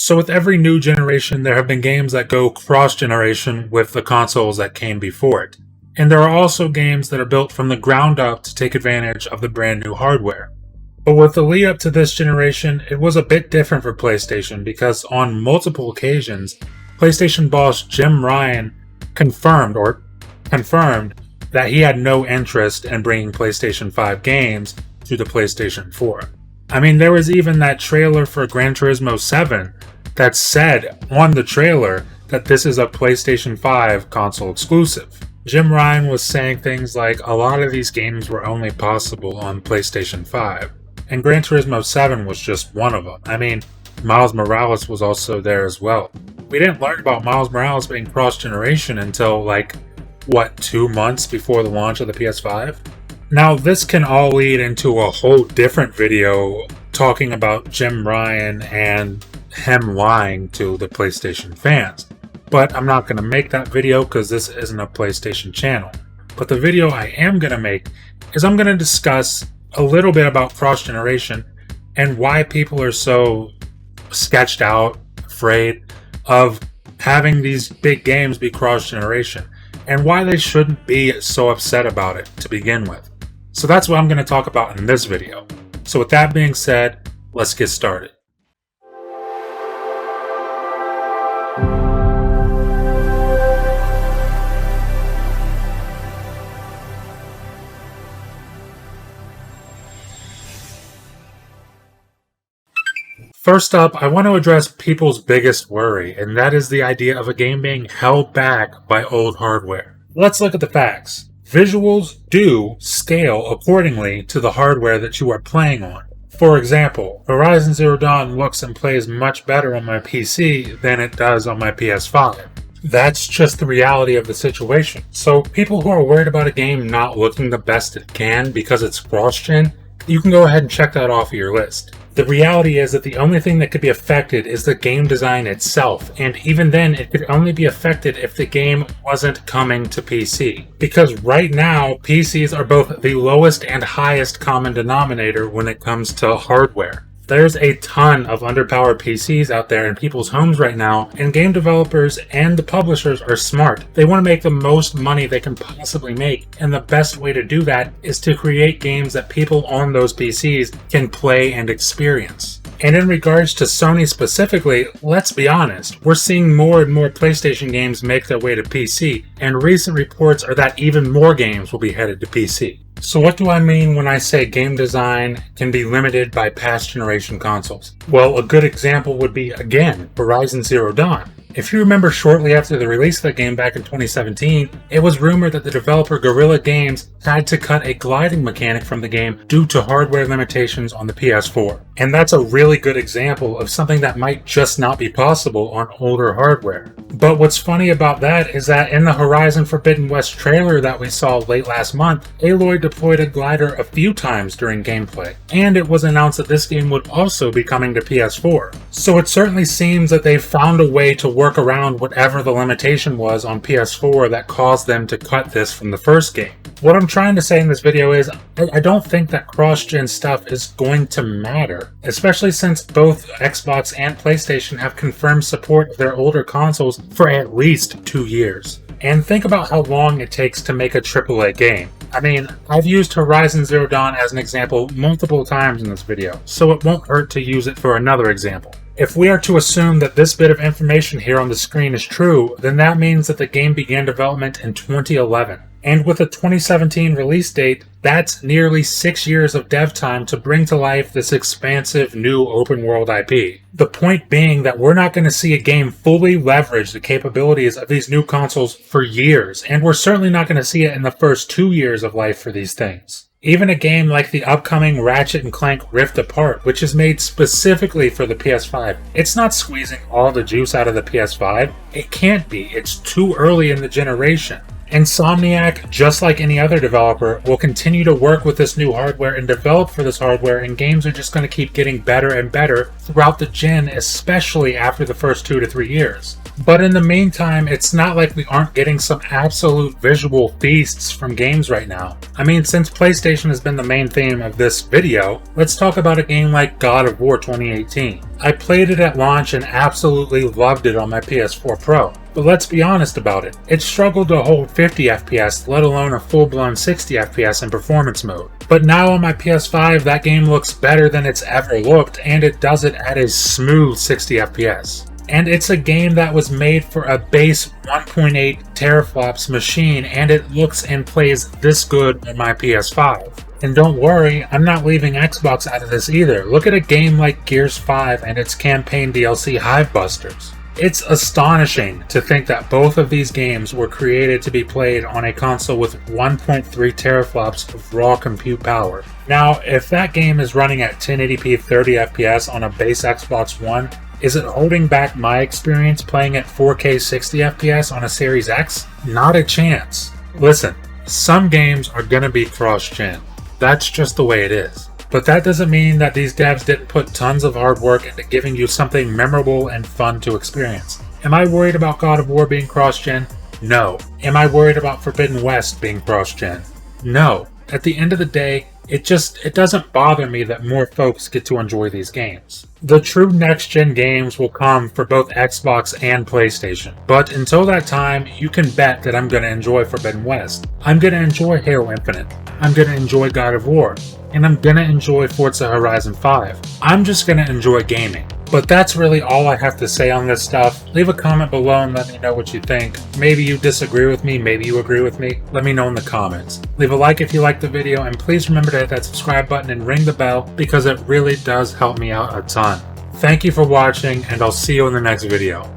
So with every new generation, there have been games that go cross-generation with the consoles that came before it. And there are also games that are built from the ground up to take advantage of the brand new hardware. But with the lead up to this generation, it was a bit different for PlayStation because on multiple occasions, PlayStation boss Jim Ryan confirmed that he had no interest in bringing PlayStation 5 games to the PlayStation 4. I mean, there was even that trailer for Gran Turismo 7 that said on the trailer that this is a PlayStation 5 console exclusive. Jim Ryan was saying things like a lot of these games were only possible on PlayStation 5, and Gran Turismo 7 was just one of them. I mean, Miles Morales was also there as well. We didn't learn about Miles Morales being cross-generation until 2 months before the launch of the PS5? Now, this can all lead into a whole different video talking about Jim Ryan and him lying to the PlayStation fans. But I'm not going to make that video because this isn't a PlayStation channel. But the video I am going to make is I'm going to discuss a little bit about cross-generation and why people are so sketched out, afraid of having these big games be cross-generation, and why they shouldn't be so upset about it to begin with. So that's what I'm going to talk about in this video. So with that being said, let's get started. First up, I want to address people's biggest worry, and that is the idea of a game being held back by old hardware. Let's look at the facts. Visuals do scale accordingly to the hardware that you are playing on. For example, Horizon Zero Dawn looks and plays much better on my PC than it does on my PS5. That's just the reality of the situation. So people who are worried about a game not looking the best it can because it's cross-gen, you can go ahead and check that off of your list. The reality is that the only thing that could be affected is the game design itself, and even then it could only be affected if the game wasn't coming to PC. Because right now, PCs are both the lowest and highest common denominator when it comes to hardware. There's a ton of underpowered PCs out there in people's homes right now, and game developers and the publishers are smart. They want to make the most money they can possibly make, and the best way to do that is to create games that people on those PCs can play and experience. And in regards to Sony specifically, let's be honest, we're seeing more and more PlayStation games make their way to PC, and recent reports are that even more games will be headed to PC. So what do I mean when I say game design can be limited by past generation consoles? Well, a good example would be, again, Horizon Zero Dawn. If you remember, shortly after the release of the game back in 2017, it was rumored that the developer Guerrilla Games had to cut a gliding mechanic from the game due to hardware limitations on the PS4. And that's a really good example of something that might just not be possible on older hardware. But what's funny about that is that in the Horizon Forbidden West trailer that we saw late last month, Aloy deployed a glider a few times during gameplay, and it was announced that this game would also be coming to PS4. So it certainly seems that they've found a way to work around whatever the limitation was on PS4 that caused them to cut this from the first game. What I'm trying to say in this video is, I don't think that cross-gen stuff is going to matter, especially since both Xbox and PlayStation have confirmed support of their older consoles for at least 2 years. And think about how long it takes to make a AAA game. I mean, I've used Horizon Zero Dawn as an example multiple times in this video, so it won't hurt to use it for another example. If we are to assume that this bit of information here on the screen is true, then that means that the game began development in 2011. And with a 2017 release date, that's nearly 6 years of dev time to bring to life this expansive new open world IP. The point being that we're not going to see a game fully leverage the capabilities of these new consoles for years, and we're certainly not going to see it in the first 2 years of life for these things. Even a game like the upcoming Ratchet & Clank Rift Apart, which is made specifically for the PS5, it's not squeezing all the juice out of the PS5. It can't be. It's too early in the generation. Insomniac, just like any other developer, will continue to work with this new hardware and develop for this hardware, and games are just going to keep getting better and better throughout the gen, especially after the first 2 to 3 years. But in the meantime, it's not like we aren't getting some absolute visual feasts from games right now. I mean, since PlayStation has been the main theme of this video, let's talk about a game like God of War 2018. I played it at launch and absolutely loved it on my PS4 Pro. But let's be honest about it, it struggled to hold 50 FPS, let alone a full-blown 60 FPS in performance mode. But now on my PS5, that game looks better than it's ever looked, and it does it at a smooth 60 FPS. And it's a game that was made for a base 1.8 teraflops machine, and it looks and plays this good on my PS5. And don't worry, I'm not leaving Xbox out of this either. Look at a game like Gears 5 and its campaign DLC Hivebusters. It's astonishing to think that both of these games were created to be played on a console with 1.3 teraflops of raw compute power. Now, if that game is running at 1080p 30 FPS on a base Xbox One, is it holding back my experience playing at 4K 60 FPS on a Series X? Not a chance. Listen, some games are gonna be cross-gen. That's just the way it is. But that doesn't mean that these devs didn't put tons of hard work into giving you something memorable and fun to experience. Am I worried about God of War being cross-gen? No. Am I worried about Forbidden West being cross-gen? No. At the end of the day, it doesn't bother me that more folks get to enjoy these games. The true next-gen games will come for both Xbox and PlayStation. But until that time, you can bet that I'm going to enjoy Forbidden West. I'm going to enjoy Halo Infinite. I'm going to enjoy God of War. And I'm going to enjoy Forza Horizon 5. I'm just going to enjoy gaming. But that's really all I have to say on this stuff. Leave a comment below and let me know what you think. Maybe you disagree with me, maybe you agree with me. Let me know in the comments. Leave a like if you liked the video, and please remember to hit that subscribe button and ring the bell because it really does help me out a ton. Thank you for watching, and I'll see you in the next video.